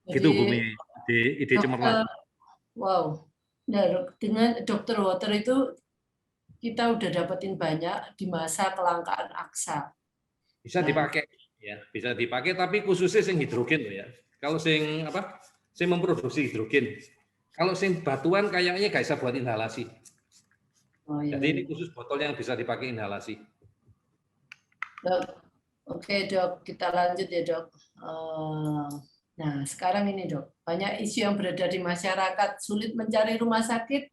Gitu Jadi Bumi, ide cemerlang. dokter, wow. Nah, dengan Dokter Water itu kita udah dapetin banyak di masa kelangkaan aksa. Bisa Nah, dipakai ya, bisa dipakai tapi khususnya sing hidrogen loh ya. Kalau sing apa? Sing memproduksi hidrogen. Kalau sing batuan kayaknya nggak bisa buat inhalasi. oh ya, Jadi ini ya. khusus botol yang bisa dipakai inhalasi. Dok, oke dok, kita lanjut ya dok. Nah, sekarang ini dok, banyak isu yang beredar di masyarakat, sulit mencari rumah sakit,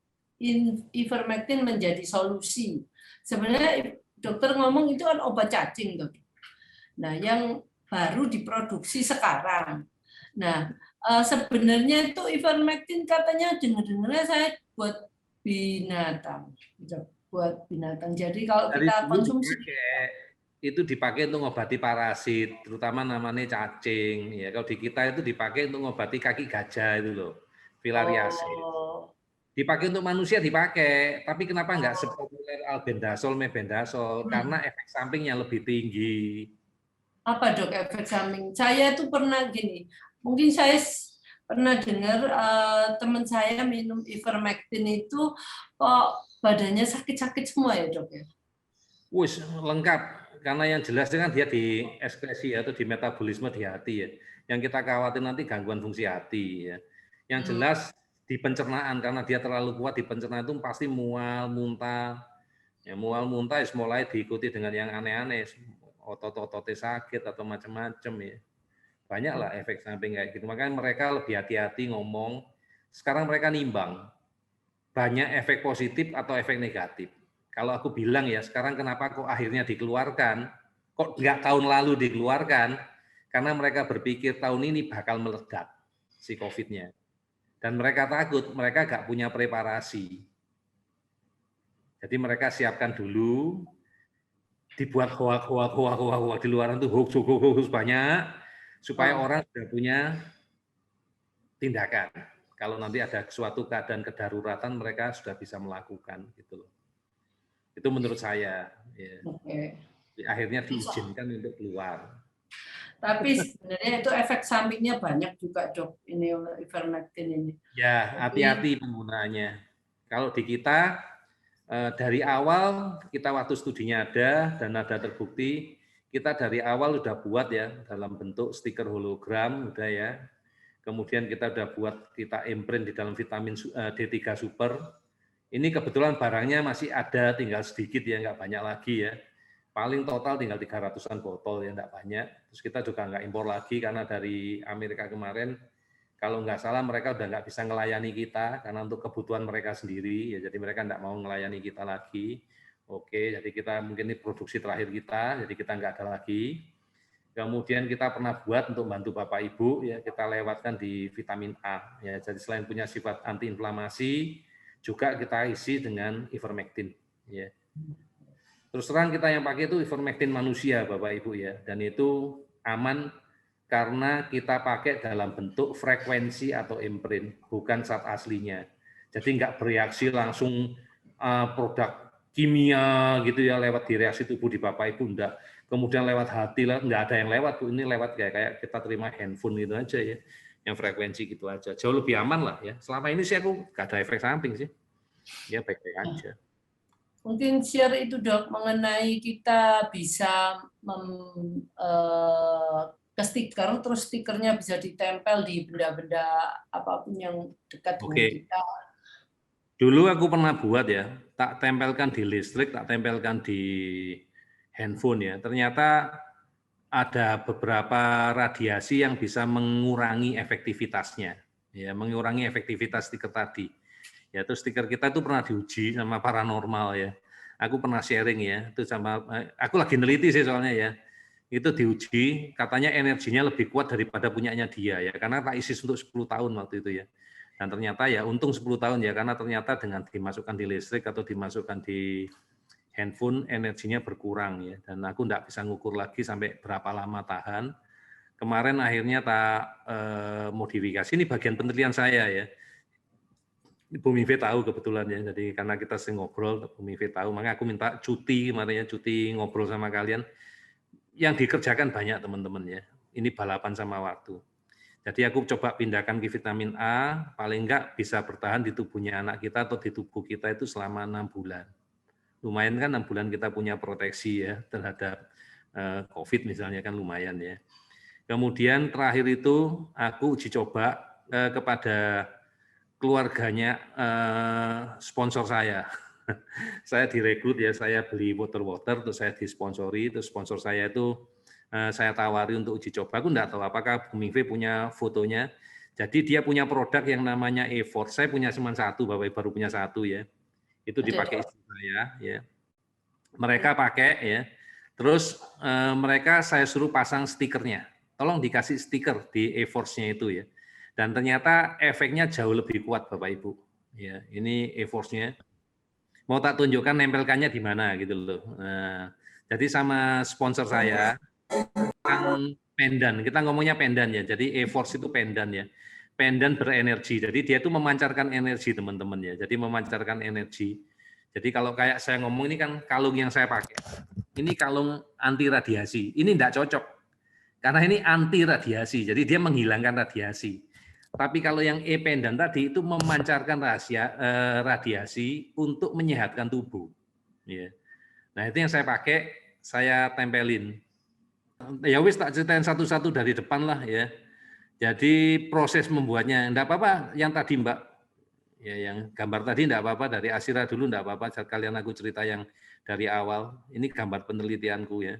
ivermectin menjadi solusi. Sebenarnya dokter ngomong itu kan obat cacing dok. Nah, yang baru diproduksi sekarang. Nah, sebenarnya itu ivermectin katanya dengar-dengarnya saya buat binatang, buat binatang. Jadi kalau Dari kita dulu konsumsi, dipakai, itu dipakai untuk ngobati parasit, terutama namanya cacing. Ya, kalau di kita itu dipakai untuk ngobati kaki gajah itu loh, filariasis. oh, Dipakai untuk manusia dipakai, tapi kenapa nggak sepopuler albendazol, mebendazol? Karena efek sampingnya lebih tinggi. apa dok efek samping? Saya tuh pernah gini, mungkin saya pernah dengar teman saya minum ivermectin itu kok badannya sakit-sakit semua ya dok ya. Wis lengkap, karena yang jelas kan dia di ekskresi atau di metabolisme di hati ya. Yang kita khawatir nanti gangguan fungsi hati ya. Yang jelas di pencernaan karena dia terlalu kuat di pencernaan itu pasti mual, muntah. Ya mual, muntah mulai diikuti dengan yang aneh-aneh, otot-ototnya sakit atau macam-macam ya. Banyaklah efek samping kayak gitu. Makanya mereka lebih hati-hati ngomong. Sekarang mereka nimbang banyak efek positif atau efek negatif. Kalau aku bilang ya, sekarang kenapa kok akhirnya dikeluarkan, kok nggak tahun lalu dikeluarkan, karena mereka berpikir tahun ini bakal meledak si COVID-nya. Dan mereka takut, mereka nggak punya preparasi. Jadi mereka siapkan dulu, dibuat hoak di luaran itu hoax banyak, supaya Oh, orang sudah punya tindakan. Kalau nanti ada suatu keadaan kedaruratan, mereka sudah bisa melakukan gitu loh. Itu menurut saya. Ya. oke. Akhirnya diizinkan untuk keluar. Tapi sebenarnya itu efek sampingnya banyak juga dok ini ivermectin ini. Ya, Jadi hati-hati penggunaannya. Kalau di kita, dari awal kita waktu studinya ada dan ada terbukti, kita dari awal sudah buat ya dalam bentuk stiker hologram, udah ya. Kemudian kita udah buat, kita imprint di dalam vitamin D3 Super. Ini kebetulan barangnya masih ada, tinggal sedikit ya, nggak banyak lagi ya. Paling total tinggal 300-an botol ya, nggak banyak. Terus kita juga nggak impor lagi karena dari Amerika kemarin, kalau nggak salah mereka udah nggak bisa melayani kita karena untuk kebutuhan mereka sendiri, ya jadi mereka nggak mau melayani kita lagi. Oke, jadi kita mungkin ini produksi terakhir kita, jadi kita nggak ada lagi. Kemudian kita pernah buat untuk bantu Bapak Ibu, ya kita lewatkan di vitamin A. Ya, jadi selain punya sifat antiinflamasi, juga kita isi dengan ivermectin. Ya. Terus terang kita yang pakai itu ivermectin manusia, Bapak Ibu ya, dan itu aman karena kita pakai dalam bentuk frekuensi atau imprint, bukan zat aslinya. Jadi nggak bereaksi langsung produk kimia gitu ya lewat di reaksi tubuh di Bapak Ibu, enggak. Kemudian lewat hati lah, nggak ada yang lewat Bu, ini lewat kayak kita terima handphone gitu aja ya, yang frekuensi gitu aja. Jauh lebih aman lah ya. Selama ini sih aku nggak ada efek samping sih, ya baik-baik aja. mungkin share itu dok mengenai kita bisa ke stiker, terus stikernya bisa ditempel di benda-benda apapun yang dekat dengan Oke. kita. Dulu aku pernah buat ya, tak tempelkan di listrik, tak tempelkan di handphone ya. Ternyata ada beberapa radiasi yang bisa mengurangi efektivitasnya, ya, mengurangi efektivitas stiker tadi. Ya, terus stiker kita itu pernah diuji sama paranormal ya. Aku pernah sharing ya, itu sama, aku lagi neliti sih soalnya ya. Itu diuji, katanya energinya lebih kuat daripada punyanya dia ya, karena tak isi untuk 10 tahun waktu itu ya. Dan ternyata ya untung 10 tahun ya, karena ternyata dengan dimasukkan di listrik atau dimasukkan di handphone energinya berkurang ya, dan aku enggak bisa ngukur lagi sampai berapa lama tahan. Kemarin akhirnya tak modifikasi, ini bagian penelitian saya ya. Bu Mive tahu kebetulan ya, jadi karena kita sering ngobrol, Bu Mive tahu, makanya aku minta cuti kemarin ya, cuti ngobrol sama kalian. Yang dikerjakan banyak teman-teman ya, ini balapan sama waktu. Jadi aku coba pindahkan ke vitamin A, paling enggak bisa bertahan di tubuhnya anak kita atau di tubuh kita itu selama 6 bulan. Lumayan kan 6 bulan kita punya proteksi ya terhadap COVID misalnya kan lumayan ya. Kemudian terakhir itu aku uji coba kepada keluarganya sponsor saya. Saya direkrut ya, saya beli water, terus saya disponsori, terus sponsor saya itu saya tawari untuk uji coba. Aku enggak tahu apakah Bu Mingve punya fotonya. Jadi dia punya produk yang namanya E-Force. Saya punya cuma satu, Bapak Ibu baru punya satu ya. Itu dipakai istri saya ya. Mereka pakai ya. Terus mereka saya suruh pasang stikernya. Tolong dikasih stiker di E-Force-nya itu ya. Dan ternyata efeknya jauh lebih kuat Bapak Ibu. Ya, ini E-Force-nya. Mau tak tunjukkan nempelkannya di mana gitu loh. Nah, jadi sama sponsor saya yang pendan, kita ngomongnya pendan ya. Jadi E-Force itu pendan ya. Pendan berenergi. Jadi dia itu memancarkan energi teman-teman ya. Jadi memancarkan energi. Jadi kalau kayak saya ngomong ini kan kalung yang saya pakai. Ini kalung anti radiasi. Ini tidak cocok. Karena ini anti radiasi. Jadi dia menghilangkan radiasi. Tapi kalau yang E-pendan tadi itu memancarkan radiasi untuk menyehatkan tubuh. Ya. Nah itu yang saya pakai, saya tempelin. Ya wis tak ceritain satu-satu dari depan lah ya. Jadi proses membuatnya, enggak apa-apa yang tadi Mbak, ya yang gambar tadi enggak apa-apa, dari Asira dulu enggak apa-apa, kalian aku cerita yang dari awal. Ini gambar penelitianku ya.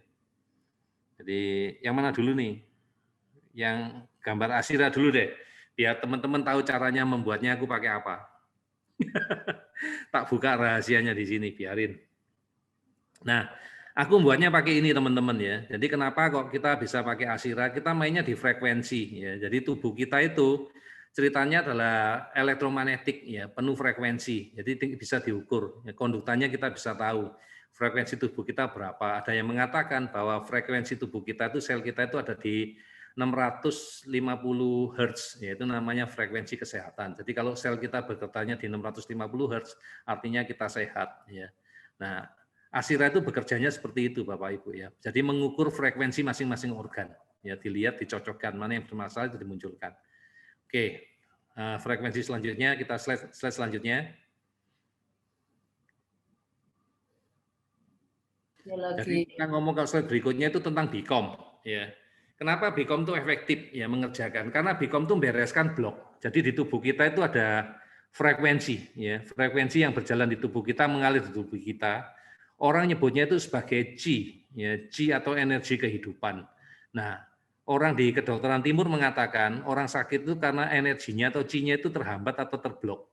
Jadi yang mana dulu nih? Yang gambar Asira dulu deh, biar teman-teman tahu caranya membuatnya aku pakai apa. Tak buka rahasianya di sini, biarin. Nah, aku membuatnya pakai ini teman-teman ya. Jadi kenapa kok kita bisa pakai Asira? Kita mainnya di frekuensi ya. Jadi tubuh kita itu ceritanya adalah elektromagnetik ya, penuh frekuensi. Jadi bisa diukur. Ya, konduktanya kita bisa tahu frekuensi tubuh kita berapa. Ada yang mengatakan bahwa frekuensi tubuh kita itu sel kita itu ada di 650 Hz, yaitu namanya frekuensi kesehatan. Jadi kalau sel kita bergetarnya di 650 Hz, artinya kita sehat. Ya. Nah, Asira itu bekerjanya seperti itu, Bapak Ibu ya. Jadi mengukur frekuensi masing-masing organ. Ya, dilihat, dicocokkan mana yang bermasalah itu dimunculkan. Oke, frekuensi selanjutnya kita slide selanjutnya. Jadi kita ngomong kalau slide berikutnya itu tentang BICOM. Ya. Kenapa BICOM itu efektif ya mengerjakan? Karena BICOM itu membereskan blok. Jadi di tubuh kita itu ada frekuensi, ya frekuensi yang berjalan di tubuh kita mengalir di tubuh kita. Orang nyebutnya itu sebagai Qi, ya Qi atau energi kehidupan. Nah, orang di kedokteran timur mengatakan orang sakit itu karena energinya atau Qi-nya itu terhambat atau terblok,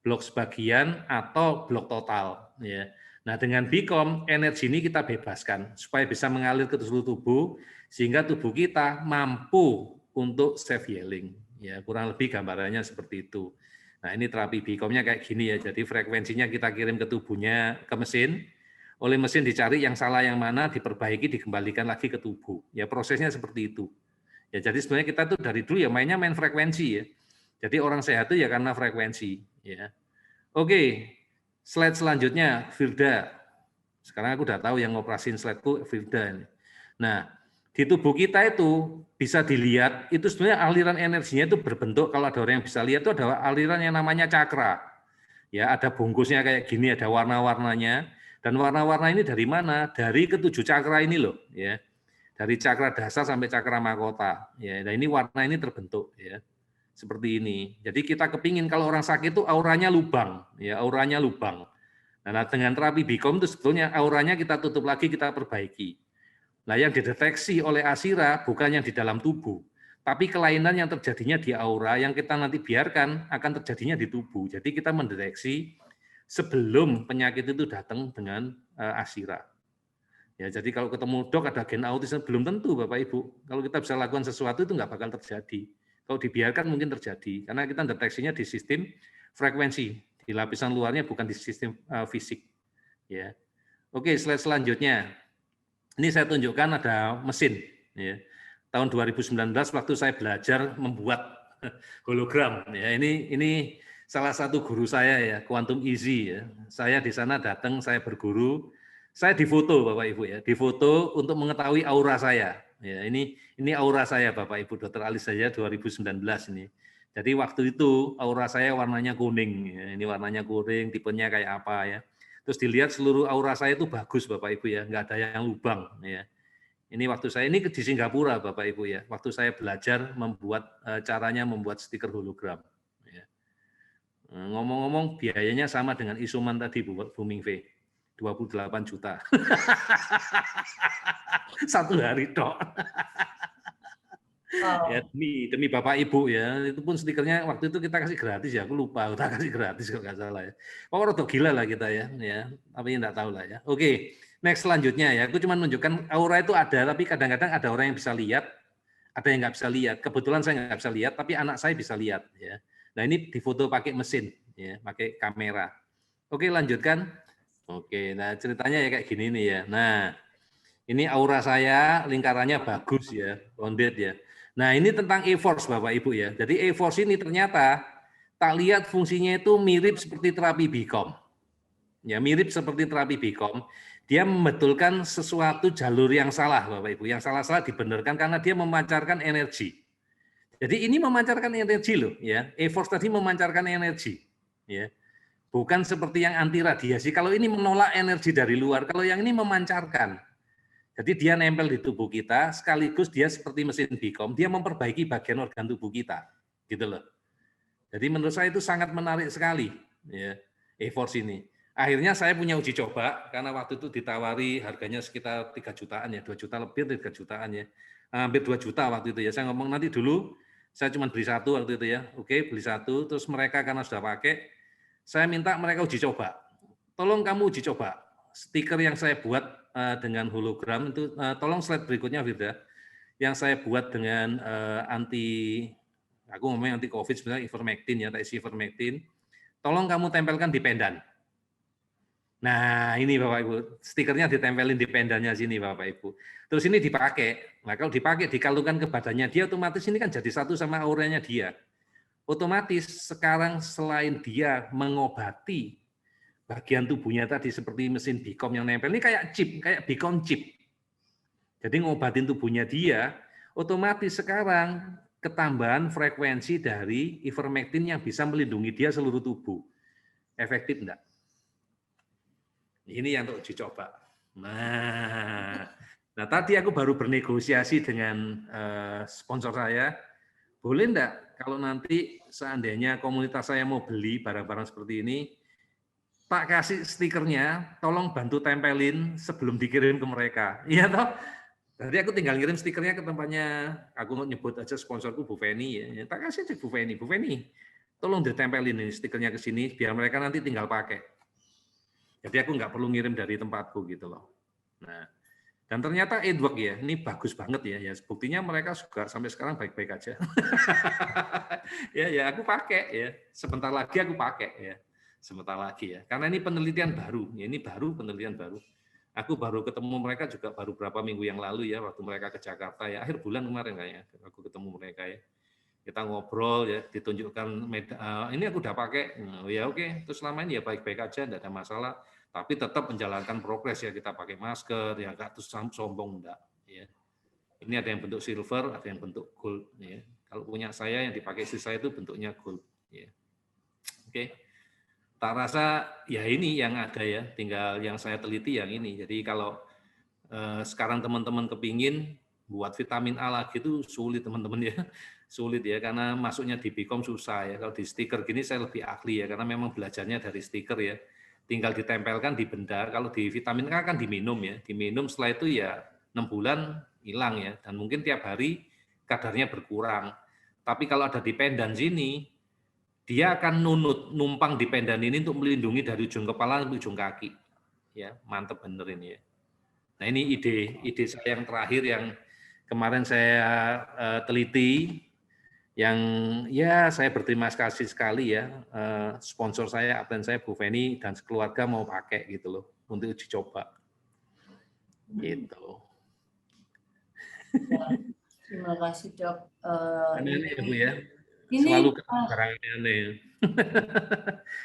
blok sebagian atau blok total. Ya. Nah, dengan BICOM, energi ini kita bebaskan supaya bisa mengalir ke seluruh tubuh, sehingga tubuh kita mampu untuk self healing. Ya, kurang lebih gambarannya seperti itu. Nah, ini terapi BICOM-nya kayak gini ya. Jadi frekuensinya kita kirim ke tubuhnya, ke mesin, oleh mesin dicari yang salah yang mana, diperbaiki, dikembalikan lagi ke tubuh. Ya, prosesnya seperti itu. Ya, jadi sebenarnya kita tuh dari dulu ya mainnya main frekuensi ya. Jadi orang sehat itu ya karena frekuensi. Ya. Oke, slide selanjutnya, Firda. Sekarang aku udah tahu yang ngoperasin slide-ku Firda. Nah, di tubuh kita itu bisa dilihat, itu sebenarnya aliran energinya itu berbentuk, kalau ada orang yang bisa lihat itu ada aliran yang namanya cakra. Ya, ada bungkusnya kayak gini, ada warna-warnanya. Dan warna-warna ini dari mana? Dari ketujuh cakra ini loh. Ya, dari cakra dasar sampai cakra mahkota. Ya, nah ini warna ini terbentuk. Ya. Seperti ini. Jadi kita kepingin kalau orang sakit itu auranya lubang, ya auranya lubang. Nah dengan terapi BICOM itu sebetulnya auranya kita tutup lagi, kita perbaiki. Nah yang dideteksi oleh Asira bukan yang di dalam tubuh, tapi kelainan yang terjadinya di aura yang kita nanti biarkan akan terjadinya di tubuh. Jadi kita mendeteksi sebelum penyakit itu datang dengan Asira. Ya, jadi kalau ketemu dok ada gen autisme belum tentu Bapak Ibu. Kalau kita bisa lakukan sesuatu itu nggak bakal terjadi. Kalau dibiarkan mungkin terjadi, karena kita deteksinya di sistem frekuensi, di lapisan luarnya bukan di sistem fisik. Ya. Oke, slide selanjutnya. Ini saya tunjukkan ada mesin. Ya. Tahun 2019 waktu saya belajar membuat hologram. Ya, ini salah satu guru saya ya, Quantum Easy. Ya. Saya di sana datang, saya berguru. Saya difoto Bapak Ibu ya, difoto untuk mengetahui aura saya. Ya, ini aura saya Bapak Ibu, Dr. Alis saya 2019 ini. Jadi waktu itu aura saya warnanya kuning. Ya. Ini warnanya kuning, tipenya kayak apa ya. Terus dilihat seluruh aura saya itu bagus Bapak Ibu ya, nggak ada yang lubang ya. Ini waktu saya ini di Singapura Bapak Ibu ya. Waktu saya belajar membuat caranya membuat stiker hologram. Ya. Ngomong-ngomong biayanya sama dengan Isuman tadi Bu Mingve, 28 juta. Satu hari tok. Ya, demi Bapak Ibu ya, itu pun stikernya waktu itu kita kasih gratis ya, aku lupa, kita kasih gratis kalau nggak salah ya. Pokoknya rada gila lah kita ya, tapi nggak tahu lah ya. Oke, next selanjutnya ya, aku cuma menunjukkan aura itu ada, tapi kadang-kadang ada orang yang bisa lihat, ada yang nggak bisa lihat. Kebetulan saya nggak bisa lihat, tapi anak saya bisa lihat ya. Nah ini difoto pakai mesin, ya, pakai kamera. Oke, lanjutkan. Oke, nah ceritanya ya kayak gini nih ya. Nah, ini aura saya, lingkarannya bagus ya, rounded ya. Nah, ini tentang E-Force Bapak Ibu ya. Jadi E-Force ini ternyata tak lihat fungsinya itu mirip seperti terapi Bicom. Ya, mirip seperti terapi Bicom. Dia membetulkan sesuatu jalur yang salah Bapak Ibu. Yang salah-salah dibenarkan karena dia memancarkan energi. Jadi ini memancarkan energi loh ya. E-Force tadi memancarkan energi ya. Bukan seperti yang anti radiasi. Kalau ini menolak energi dari luar, kalau yang ini memancarkan. Jadi dia nempel di tubuh kita, sekaligus dia seperti mesin Bicom, dia memperbaiki bagian organ tubuh kita, gitu loh. Jadi menurut saya itu sangat menarik sekali, ya, E-Force ini. Akhirnya saya punya uji coba, karena waktu itu ditawari harganya sekitar 3 jutaan ya, 2 juta lebih dari 3 jutaan ya, hampir 2 juta waktu itu ya. Saya ngomong nanti dulu, saya cuma beli satu waktu itu ya, oke beli satu, terus mereka karena sudah pakai, saya minta mereka uji coba. Tolong kamu uji coba, stiker yang saya buat dengan hologram itu, tolong slide berikutnya Firda, yang saya buat dengan aku ngomongnya anti COVID sebenarnya ivermectin ya, isi ivermectin, tolong kamu tempelkan di pendan. Nah ini Bapak Ibu, stikernya ditempelin di pendannya sini Bapak Ibu. Terus ini dipakai, nah kalau dipakai dikalungkan ke badannya dia, otomatis ini kan jadi satu sama auranya dia. Otomatis sekarang selain dia mengobati bagian tubuhnya tadi seperti mesin Bicom yang nempel, ini kayak chip, kayak Bicom chip. Jadi ngobatin tubuhnya dia, otomatis sekarang ketambahan frekuensi dari ivermectin yang bisa melindungi dia seluruh tubuh. Efektif enggak? Ini yang untuk dicoba. Nah tadi aku baru bernegosiasi dengan sponsor saya, boleh enggak kalau nanti seandainya komunitas saya mau beli barang-barang seperti ini, tak kasih stikernya, tolong bantu tempelin sebelum dikirim ke mereka. Iya toh? Jadi aku tinggal ngirim stikernya ke tempatnya, aku nyebut aja sponsorku Bu Feni ya. Tak kasih aja Bu Feni. Bu Feni, tolong ditempelin nih stikernya ke sini biar mereka nanti tinggal pakai. Jadi aku nggak perlu ngirim dari tempatku gitu loh. Nah, dan ternyata work ya, ini bagus banget ya. Ya buktinya mereka juga sampai sekarang baik-baik aja. ya aku pakai ya. Sebentar lagi aku pakai ya. Sebentar lagi ya. Karena ini penelitian baru. Ya, ini baru penelitian baru. Aku baru ketemu mereka juga baru berapa minggu yang lalu ya, waktu mereka ke Jakarta ya, akhir bulan kemarin kayaknya aku ketemu mereka ya. Kita ngobrol ya, ditunjukkan ini aku udah pakai. Ya oke, terus selama ini ya baik-baik aja, enggak ada masalah. Tapi tetap menjalankan progres ya, kita pakai masker, ya enggak terus sombong enggak. Ya. Ini ada yang bentuk silver, ada yang bentuk gold. Ya. Kalau punya saya yang dipakai istri saya itu bentuknya gold. Ya. Oke, tak rasa ya ini yang ada ya, tinggal yang saya teliti yang ini. Jadi kalau sekarang teman-teman kepingin buat vitamin A lagi itu sulit teman-teman ya, sulit ya karena masuknya di Bicom susah ya. Kalau di stiker gini saya lebih ahli ya karena memang belajarnya dari stiker ya. Tinggal ditempelkan di benda. Kalau di vitamin A kan diminum ya, diminum setelah itu ya 6 bulan hilang ya, dan mungkin tiap hari kadarnya berkurang. Tapi kalau ada di pendan sini, dia akan numpang di pendan ini untuk melindungi dari ujung kepala sampai ujung kaki. Ya, mantep bener ini ya. Nah ini ide saya yang terakhir yang kemarin saya teliti, yang ya saya berterima kasih sekali ya, sponsor saya, absen saya Bu Feni dan sekeluarga mau pakai gitu loh untuk uji coba. Gitu. Ya, terima kasih Dok. Aneh ya Bu ya. Ini selalu barang aneh.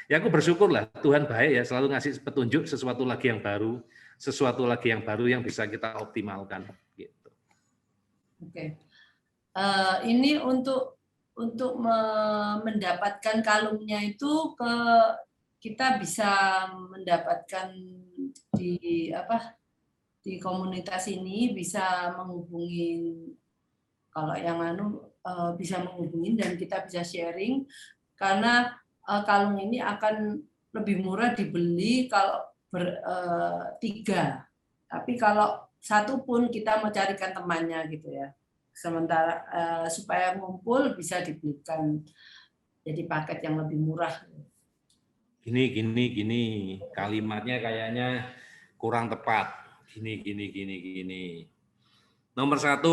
Ya aku bersyukur lah Tuhan baik ya, selalu ngasih petunjuk sesuatu lagi yang baru yang bisa kita optimalkan gitu. Oke. Ini untuk mendapatkan kalungnya itu kita bisa mendapatkan di di komunitas ini, bisa menghubungi, kalau yang bisa menghubungi dan kita bisa sharing, karena kalung ini akan lebih murah dibeli kalau bertiga. Tapi kalau satu pun kita mau carikan temannya gitu ya. Sementara supaya ngumpul bisa dibelikan jadi paket yang lebih murah. Gini. Kalimatnya kayaknya kurang tepat. Gini. Nomor 1,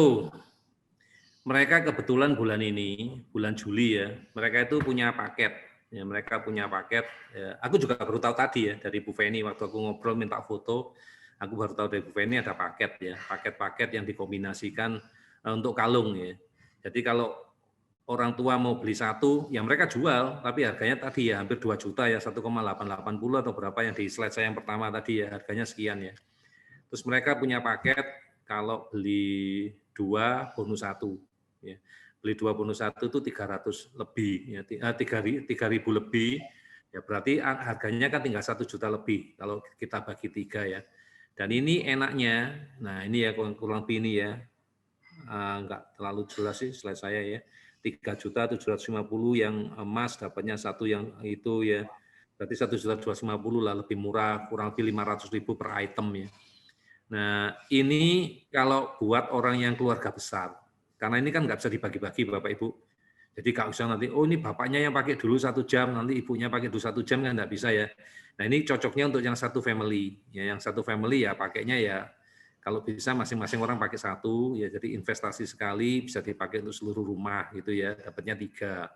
mereka kebetulan bulan ini, bulan Juli ya, mereka itu punya paket. Ya, mereka punya paket. Ya, aku juga baru tahu tadi ya dari Bu Feni waktu aku ngobrol minta foto. Aku baru tahu dari Bu Feni ada paket ya, paket-paket yang dikombinasikan untuk kalung ya. Jadi kalau orang tua mau beli satu, ya mereka jual, tapi harganya tadi ya hampir 2 juta ya, 1,880 atau berapa yang di slide saya yang pertama tadi ya, harganya sekian ya. Terus mereka punya paket kalau beli 2 bonus 1. Ya. Beli 2 bonus 1 itu 300 lebih, ya, 3.000 lebih, ya berarti harganya kan tinggal 1 juta lebih kalau kita bagi 3 ya. Dan ini enaknya, nah ini ya kurang lebih ini ya, enggak terlalu jelas sih slide saya ya, 3.750.000 yang emas dapatnya satu yang itu ya, berarti 1.250.000 lah, lebih murah, kurang lebih 500.000 per item ya. Nah, ini kalau buat orang yang keluarga besar, karena ini kan nggak bisa dibagi-bagi Bapak Ibu. Jadi nggak usah nanti, oh ini bapaknya yang pakai dulu 1 jam, nanti ibunya pakai dulu 1 jam, kan nggak bisa ya. Nah ini cocoknya untuk yang satu family. Ya, yang satu family ya pakainya ya, kalau bisa masing-masing orang pakai satu, ya jadi investasi sekali, bisa dipakai untuk seluruh rumah gitu ya, dapatnya 3.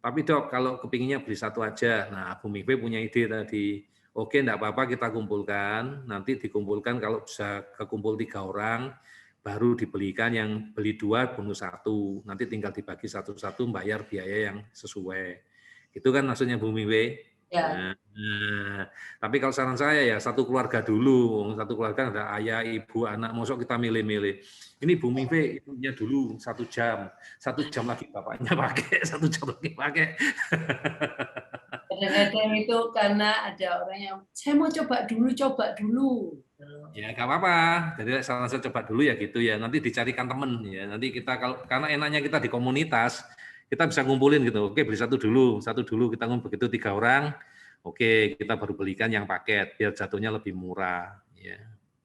Tapi Dok, kalau kepinginnya beli satu aja, nah Bu Mingve punya ide tadi, oke, enggak apa-apa kita kumpulkan, nanti dikumpulkan kalau bisa kekumpul 3 orang, baru dibelikan yang beli 2 bonus 1, nanti tinggal dibagi satu-satu bayar biaya yang sesuai. Itu kan maksudnya Bu Mingve? Ya. Nah, tapi kalau saran saya ya satu keluarga dulu, satu keluarga ada ayah, ibu, anak, mosok kita milih-milih. Ini Bu Mingve ibunya dulu 1 jam, 1 jam lagi bapaknya pakai, 1 jam lagi pakai. Kadang-kadang itu karena ada orang yang saya mau coba dulu. Ya nggak apa-apa. Jadi saran saya coba dulu ya gitu ya. Nanti dicarikan temen ya. Nanti kita kalau karena enaknya kita di komunitas, kita bisa ngumpulin gitu. Oke, beli satu dulu kita ngumpul begitu 3 orang. Oke, kita baru belikan yang paket biar jatuhnya lebih murah ya.